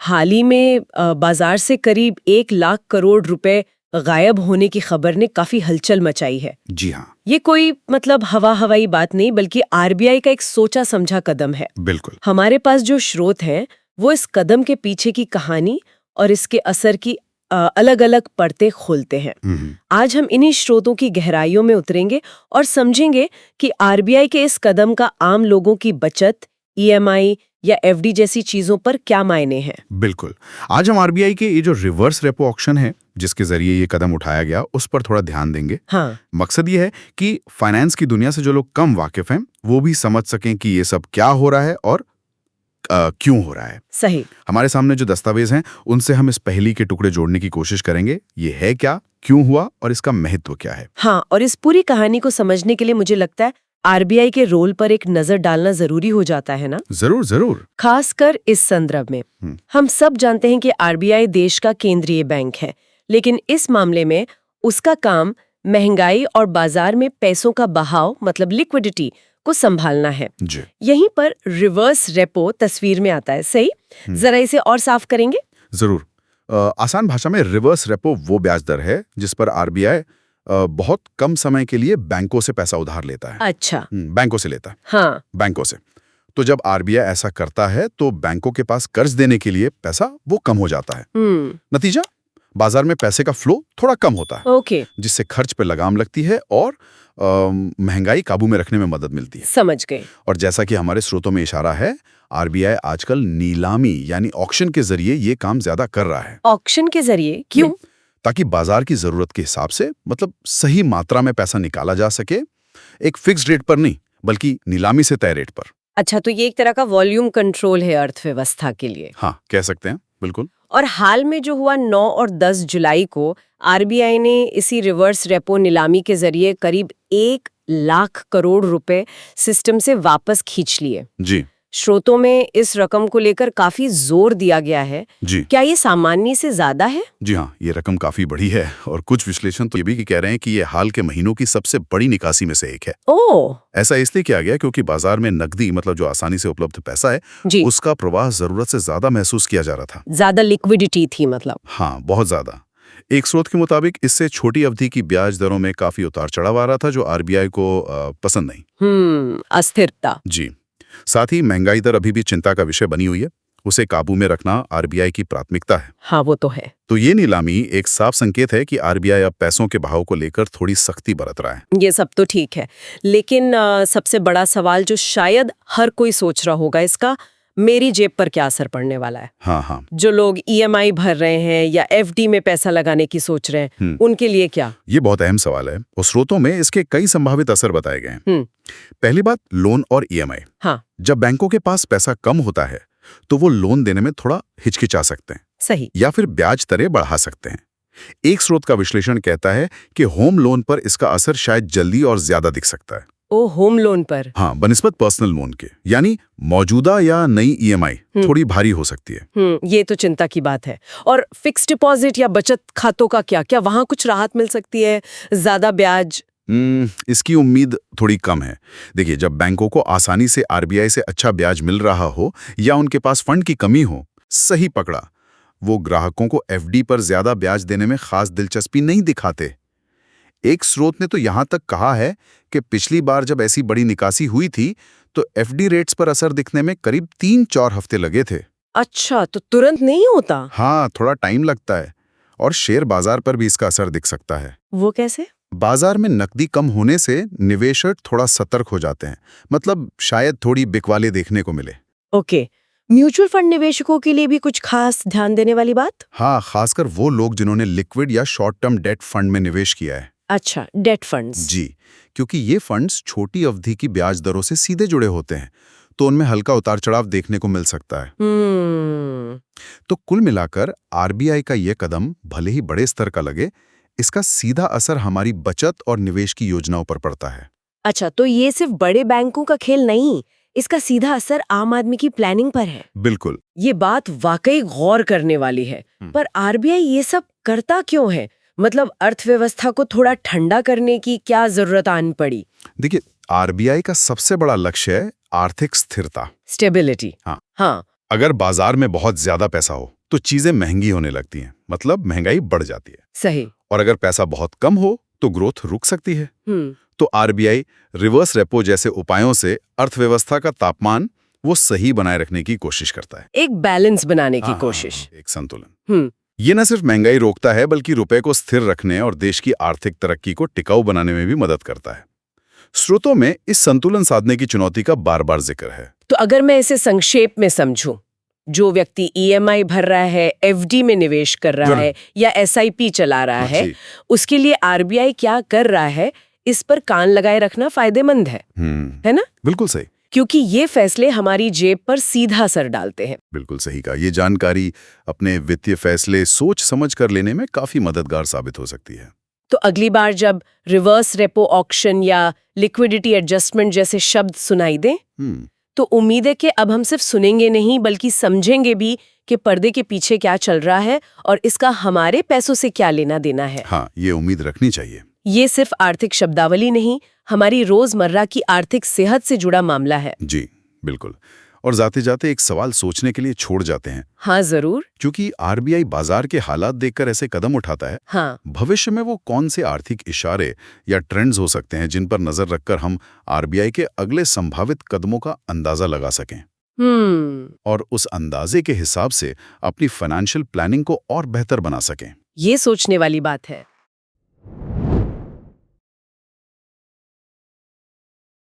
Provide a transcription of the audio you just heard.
हाल ही में बाजार से करीब 1 लाख करोड़ रुपए गायब होने की खबर ने काफी हलचल मचाई है। जी हाँ, ये कोई मतलब हवाई बात नहीं, बल्कि आरबीआई का एक सोचा समझा कदम है। बिल्कुल। हमारे पास जो स्रोत हैं वो इस कदम के पीछे की कहानी और इसके असर की अलग-अलग परतें खोलते हैं। आज हम इन्हीं स्रोतों की गहराइयों में उतरेंगे और समझेंगे कि आरबीआई के इस कदम का आम लोगों की बचत, ईएमआई या एफडी जैसी चीजों पर क्या मायने हैं। बिल्कुल। आज हम आरबीआई के ये जो रिवर्स रेपो ऑक्शन है, जिसके जरिए ये कदम उठाया गया, उस पर थोड़ा ध्यान देंगे। हाँ, मकसद ये है कि फाइनेंस की दुनिया से जो लोग कम वाकिफ हैं, वो भी समझ सकें कि ये सब क्या हो रहा है और क्यों हो रहा है। सही। हमारे सामने जो दस्तावेज हैं, उनसे हम इस पहेली के टुकड़े जोड़ने की कोशिश करेंगे। ये है क्या, क्यों हुआ और इसका महत्व क्या है। हाँ, और इस पूरी कहानी को समझने के लिए मुझे लगता है आरबीआई के रोल पर एक नजर डालना जरूरी हो जाता है ना। जरूर जरूर। खासकर इस संदर्भ में हम सब जानते हैं कि आरबीआई देश का केंद्रीय बैंक है, लेकिन इस मामले में उसका काम महंगाई और बाजार में पैसों का बहाव मतलब लिक्विडिटी को संभालना है। जी यहीं पर रिवर्स रेपो तस्वीर में आता है। सही, जरा इसे और साफ करेंगे। जरूर। आसान भाषा में रिवर्स रेपो वो ब्याज दर है जिस पर आरबीआई बहुत कम समय के लिए बैंकों से पैसा उधार लेता है। अच्छा। बैंकों से लेता है। हाँ। बैंकों से। तो जब आरबीआई ऐसा करता है तो बैंकों के पास कर्ज देने के लिए पैसा वो कम हो जाता है। नतीजा, बाजार में पैसे का फ्लो थोड़ा कम होता है। ओके, जिससे खर्च पे लगाम लगती है और महंगाई काबू में रखने में मदद मिलती है। समझ गए। और जैसा कि हमारे स्रोतों में इशारा है, आरबीआई आजकल नीलामी यानी ऑक्शन के जरिए ये काम ज्यादा कर रहा है। ऑक्शन के जरिए क्यों? ताकि बाजार की जरूरत के हिसाब से मतलब सही मात्रा में पैसा निकाला जा सके, एक फिक्स्ड रेट पर नहीं बल्कि नीलामी से तय रेट पर। अच्छा, तो ये एक तरह का वॉल्यूम कंट्रोल है अर्थव्यवस्था के लिए। हाँ, कह सकते हैं, बिल्कुल। और हाल में जो हुआ 9 और 10 जुलाई को आरबीआई ने इसी रिवर्स रेपो नीलामी के जरिए करीब 1 लाख करोड़ रुपए सिस्टम से वापस खींच लिए। जी स्रोतों में इस रकम को लेकर काफी जोर दिया गया है। जी क्या ये सामान्य से ज्यादा है? जी हाँ, ये रकम काफी बड़ी है और कुछ विश्लेषण तो ये भी कह रहे हैं कि ये हाल के महीनों की सबसे बड़ी निकासी में से एक है। ओह, ऐसा इसलिए किया गया क्योंकि बाजार में नकदी मतलब जो आसानी से उपलब्ध पैसा है, जी, उसका प्रवाह जरूरत से ज्यादा महसूस किया जा रहा था। ज्यादा लिक्विडिटी थी मतलब। हाँ, बहुत ज्यादा। एक स्रोत के मुताबिक इससे छोटी अवधि की ब्याज दरों में काफी उतार चढ़ाव आ रहा था जो आरबीआई को पसंद नहीं। अस्थिरता। जी। साथ ही महंगाई दर अभी भी चिंता का विषय बनी हुई है। उसे काबू में रखना आरबीआई की प्राथमिकता है। हाँ, वो तो है। तो ये नीलामी एक साफ संकेत है कि आरबीआई अब पैसों के बहाव को लेकर थोड़ी सख्ती बरत रहा है। ये सब तो ठीक है, लेकिन सबसे बड़ा सवाल जो शायद हर कोई सोच रहा होगा, इसका मेरी जेब पर क्या असर पड़ने वाला है। हाँ हाँ, जो लोग ईएमआई भर रहे हैं या एफडी में पैसा लगाने की सोच रहे हैं, उनके लिए क्या? ये बहुत अहम सवाल है और स्रोतों में इसके कई संभावित असर बताए गए हैं। पहली बात, लोन और ईएमआई। हाँ, जब बैंकों के पास पैसा कम होता है तो वो लोन देने में थोड़ा हिचकिचा सकते हैं सही। या फिर ब्याज दरें बढ़ा सकते हैं। एक स्रोत का विश्लेषण कहता है कि होम लोन पर इसका असर शायद जल्दी और ज्यादा दिख सकता है। ओ, होम लोन पर? हाँ, बनिस्बत पर्सनल लोन के, यानी मौजूदा या नई ईएमआई थोड़ी भारी हो सकती है। ये तो चिंता की बात है। और फिक्स डिपॉजिट या बचत खातों का क्या वहां कुछ राहत मिल सकती है? ज्यादा ब्याज? इसकी उम्मीद थोड़ी कम है। देखिए, जब बैंकों को आसानी से आरबीआई से अच्छा ब्याज मिल रहा हो या उनके पास फंड की कमी हो, सही पकड़ा, वो ग्राहकों को एफडी पर ज्यादा ब्याज देने में खास दिलचस्पी नहीं दिखाते। एक स्रोत ने तो यहां तक कहा है कि पिछली बार जब ऐसी बड़ी निकासी हुई थी तो एफडी रेट्स पर असर दिखने में करीब 3-4 हफ्ते लगे थे। अच्छा, तो तुरंत नहीं होता? हाँ, थोड़ा टाइम लगता है और शेयर बाजार पर भी इसका असर दिख सकता है। वो कैसे? बाजार में नकदी कम होने से निवेशक थोड़ा सतर्क हो जाते हैं, मतलब शायद थोड़ी बिकवाली देखने को मिले। ओके, म्यूचुअल फंड निवेशकों के लिए भी कुछ खास ध्यान देने वाली बात? हाँ, खासकर वो लोग जिन्होंने लिक्विड या शॉर्ट टर्म डेट फंड में निवेश किया है। अच्छा, डेट फंड्स। जी, क्योंकि ये फंड्स छोटी अवधि की ब्याज दरों से सीधे जुड़े होते हैं, तो उनमें हल्का उतार चढ़ाव देखने को मिल सकता है। तो कुल मिलाकर आरबीआई का ये कदम भले ही बड़े स्तर का लगे, इसका सीधा असर हमारी बचत और निवेश की योजनाओं पर पड़ता है। अच्छा, तो ये सिर्फ बड़े बैंकों का खेल नहीं, इसका सीधा असर आम आदमी की प्लानिंग पर है। बिल्कुल। ये बात वाकई गौर करने वाली है। पर आरबीआई ये सब करता क्यों है? मतलब अर्थव्यवस्था को थोड़ा ठंडा करने की क्या जरूरत आन पड़ी? देखिए, आरबीआई का सबसे बड़ा लक्ष्य है आर्थिक स्थिरता। स्टेबिलिटी। हाँ। हाँ, अगर बाजार में बहुत ज्यादा पैसा हो तो चीजें महंगी होने लगती हैं, मतलब महंगाई बढ़ जाती है। सही। और अगर पैसा बहुत कम हो तो ग्रोथ रुक सकती है। हम्म। तो आरबीआई रिवर्स रेपो जैसे उपायों से अर्थव्यवस्था का तापमान वो सही बनाए रखने की कोशिश करता है। एक बैलेंस बनाने की हाँ, कोशिश। एक संतुलन। हम्म। ये न सिर्फ महंगाई रोकता है बल्कि रुपए को स्थिर रखने और देश की आर्थिक तरक्की को टिकाऊ बनाने में भी मदद करता है। स्रोतों में इस संतुलन साधने की चुनौती का बार-बार जिक्र है। तो अगर मैं इसे संक्षेप में समझूं, जो व्यक्ति ईएमआई भर रहा है, एफडी में निवेश कर रहा है या एसआईपी चला रहा है, उसके लिए आरबीआई क्या कर रहा है, इस पर कान लगाए रखना फायदेमंद है ना? बिल्कुल सही। क्योंकि ये फैसले हमारी जेब पर सीधा असर डालते हैं। बिल्कुल सही कहा। ये जानकारी अपने वित्तीय फैसले सोच समझ कर लेने में काफी मददगार साबित हो सकती है। तो अगली बार जब रिवर्स रेपो ऑक्शन या लिक्विडिटी एडजस्टमेंट जैसे शब्द सुनाई दें, तो उम्मीद है कि अब हम सिर्फ सुनेंगे नहीं बल्कि समझेंगे भी कि पर्दे के पीछे क्या चल रहा है और इसका हमारे पैसों से क्या लेना देना है। हाँ, ये उम्मीद रखनी चाहिए। ये सिर्फ आर्थिक शब्दावली नहीं, हमारी रोजमर्रा की आर्थिक सेहत से जुड़ा मामला है। जी बिल्कुल। और जाते जाते एक सवाल सोचने के लिए छोड़ जाते हैं। हाँ जरूर। क्योंकि आरबीआई बाजार के हालात देखकर ऐसे कदम उठाता है, हाँ, भविष्य में वो कौन से आर्थिक इशारे या ट्रेंड्स हो सकते हैं जिन पर नजर रखकर हम आरबीआई के अगले संभावित कदमों का अंदाजा लगा सकें और उस अंदाजे के हिसाब से अपनी फाइनेंशियल प्लानिंग को और बेहतर बना सकें। ये सोचने वाली बात है।